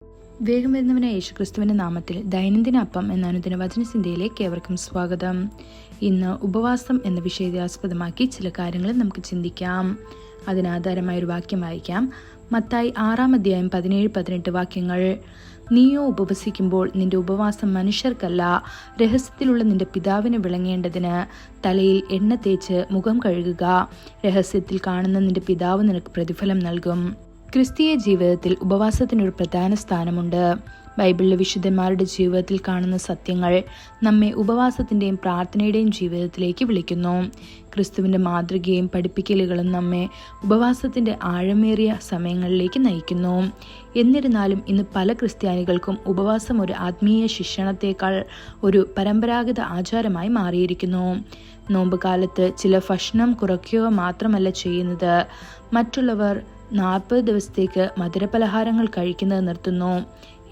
വേഗം വരുന്നവനായ യേശുക്രിസ്തുവിന്റെ നാമത്തിൽ ദൈനംദിന അപ്പം എന്ന അനുദിന വചനചിന്തയിലേക്ക് ഏവർക്കും സ്വാഗതം. ഇന്ന് ഉപവാസം എന്ന വിഷയത്തെ ആസ്പദമാക്കി ചില കാര്യങ്ങൾ നമുക്ക് ചിന്തിക്കാം. അതിനാധാരമായ ഒരു വാക്യം വായിക്കാം. മത്തായി 6:17-18 വാക്യങ്ങൾ. നീയോ ഉപവസിക്കുമ്പോൾ നിന്റെ ഉപവാസം മനുഷ്യർക്കല്ല, രഹസ്യത്തിലുള്ള നിന്റെ പിതാവിന് വിളങ്ങേണ്ടതിന്. തലയിൽ എണ്ണ തേച്ച് മുഖം കഴുകുക. രഹസ്യത്തിൽ കാണുന്ന നിന്റെ പിതാവ് നിനക്ക് പ്രതിഫലം നൽകും. ക്രിസ്തീയ ജീവിതത്തിൽ ഉപവാസത്തിനൊരു പ്രധാന സ്ഥാനമുണ്ട്. ബൈബിളിലെ വിശുദ്ധന്മാരുടെ ജീവിതത്തിൽ കാണുന്ന സത്യങ്ങൾ നമ്മെ ഉപവാസത്തിൻ്റെയും പ്രാർത്ഥനയുടെയും ജീവിതത്തിലേക്ക് വിളിക്കുന്നു. ക്രിസ്തുവിൻ്റെ മാതൃകയും പഠിപ്പിക്കലുകളും നമ്മെ ഉപവാസത്തിൻ്റെ ആഴമേറിയ സമയങ്ങളിലേക്ക് നയിക്കുന്നു. എന്നിരുന്നാലും ഇന്ന് പല ക്രിസ്ത്യാനികൾക്കും ഉപവാസം ഒരു ആത്മീയ ശിക്ഷണത്തേക്കാൾ ഒരു പരമ്പരാഗത ആചാരമായി മാറിയിരിക്കുന്നു. നോമ്പ് കാലത്ത് ചില ഭക്ഷണം കുറയ്ക്കുക മാത്രമല്ല ചെയ്യുന്നത്, മറ്റുള്ളവർ 40 ദിവസത്തേക്ക് മധുരപലഹാരങ്ങൾ കഴിക്കുന്നത് നിർത്തുന്നു.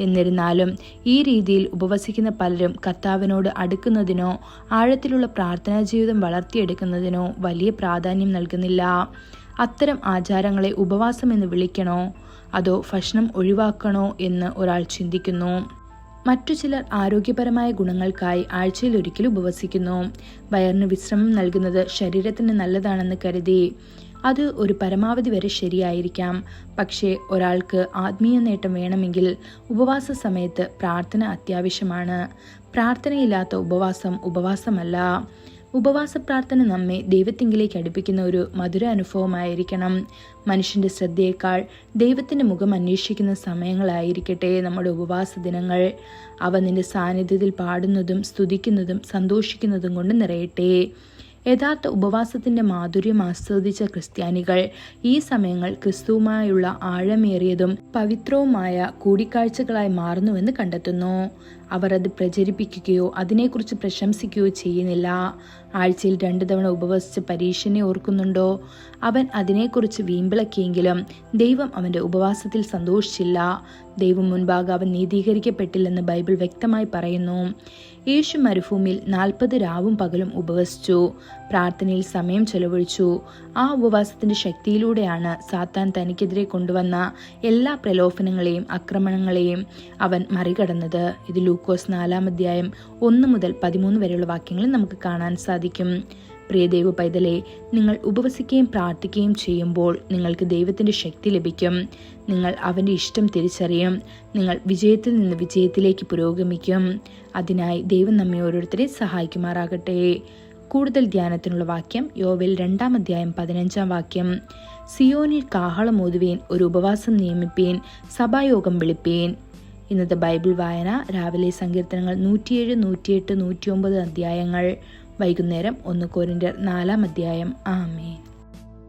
എന്നിരുന്നാലും ഈ രീതിയിൽ ഉപവസിക്കുന്ന പലരും കർത്താവിനോട് അടുക്കുന്നതിനോ ആഴത്തിലുള്ള പ്രാർത്ഥനാ ജീവിതം വളർത്തിയെടുക്കുന്നതിനോ വലിയ പ്രാധാന്യം നൽകുന്നില്ല. അത്തരം ആചാരങ്ങളെ ഉപവാസം എന്ന് വിളിക്കണോ അതോ ഭക്ഷണം ഒഴിവാക്കണോ എന്ന് ഒരാൾ ചിന്തിക്കുന്നു. മറ്റു ചിലർ ആരോഗ്യപരമായ ഗുണങ്ങൾക്കായി ആഴ്ചയിൽ ഒരിക്കൽ ഉപവസിക്കുന്നു. വയറിന് വിശ്രമം നൽകുന്നത് ശരീരത്തിന് നല്ലതാണെന്ന് കരുതി. അത് ഒരു പരമാവധി വരെ ശരിയായിരിക്കാം. പക്ഷേ ഒരാൾക്ക് ആത്മീയ നേട്ടം വേണമെങ്കിൽ ഉപവാസ സമയത്ത് പ്രാർത്ഥന അത്യാവശ്യമാണ്. പ്രാർത്ഥനയില്ലാത്ത ഉപവാസമല്ല. ഉപവാസ പ്രാർത്ഥന നമ്മെ ദൈവത്തിങ്കിലേക്ക് അടുപ്പിക്കുന്ന ഒരു മധുര അനുഭവമായിരിക്കണം. മനുഷ്യന്റെ ശ്രദ്ധയേക്കാൾ ദൈവത്തിന്റെ മുഖം അന്വേഷിക്കുന്ന സമയങ്ങളായിരിക്കട്ടെ നമ്മുടെ ഉപവാസ ദിനങ്ങൾ. അവ നിന്റെ സാന്നിധ്യത്തിൽ പാടുന്നതും സ്തുതിക്കുന്നതും സന്തോഷിക്കുന്നതും കൊണ്ട് നിറയട്ടെ. യഥാർത്ഥ ഉപവാസത്തിന്റെ മാധുര്യം ആസ്വദിച്ച ക്രിസ്ത്യാനികൾ ഈ സമയങ്ങൾ ക്രിസ്തുവുമായുള്ള ആഴമേറിയതും പവിത്രവുമായ കൂടിക്കാഴ്ചകളായി മാറുന്നുവെന്ന് കണ്ടെത്തുന്നു. അവർ അത് പ്രചരിപ്പിക്കുകയോ അതിനെക്കുറിച്ച് പ്രശംസിക്കുകയോ ചെയ്യുന്നില്ല. ആഴ്ചയിൽ 2 തവണ ഉപവസിച്ച പരീക്ഷനെ ഓർക്കുന്നുണ്ടോ? അവൻ അതിനെക്കുറിച്ച് വീമ്പിളക്കിയെങ്കിലും ദൈവം അവന്റെ ഉപവാസത്തിൽ സന്തോഷിച്ചില്ല. ദൈവം മുൻപാകെ അവൻ നീതീകരിക്കപ്പെട്ടില്ലെന്ന് ബൈബിൾ വ്യക്തമായി പറയുന്നു. യേശു മരുഭൂമിയിൽ 40 രാവും പകലും ഉപവസിച്ചു, പ്രാർത്ഥനയിൽ സമയം ചെലവഴിച്ചു. ആ ഉപവാസത്തിന്റെ ശക്തിയിലൂടെയാണ് സാത്താൻ തനിക്കെതിരെ കൊണ്ടുവന്ന എല്ലാ പ്രലോഭനങ്ങളെയും ആക്രമണങ്ങളെയും അവൻ മറികടന്നത്. ഇത് ലൂക്കോസ് 4:1-13 വരെയുള്ള വാക്യങ്ങളിൽ നമുക്ക് കാണാൻ സാധിക്കും. പ്രിയ ദൈവ പൈതലേ, നിങ്ങൾ ഉപവസിക്കുകയും പ്രാർത്ഥിക്കുകയും ചെയ്യുമ്പോൾ നിങ്ങൾക്ക് ദൈവത്തിന്റെ ശക്തി ലഭിക്കും. നിങ്ങൾ അവന്റെ ഇഷ്ടം തിരിച്ചറിയും. നിങ്ങൾ വിജയത്തിൽ നിന്ന് വിജയത്തിലേക്ക് പുരോഗമിക്കും. അതിനായി ദൈവം നമ്മെ ഓരോരുത്തരെയും സഹായിക്കുമാറാകട്ടെ. കൂടുതൽ ധ്യാനത്തിനുള്ള വാക്യം യോവേൽ 2:15 വാക്യം. സിയോനിൽ കാഹളമോതുവേൻ, ഒരു ഉപവാസം നിയമിപ്പേൻ, സഭായോഗം വിളിപ്പേൻ. ഇന്നത്തെ ബൈബിൾ വായന രാവിലെ സങ്കീർത്തനങ്ങൾ 107, 108, 109 അധ്യായങ്ങൾ. വൈകുന്നേരം 1 കൊരിന്ത്യർ 4 അധ്യായം. ആമേൻ.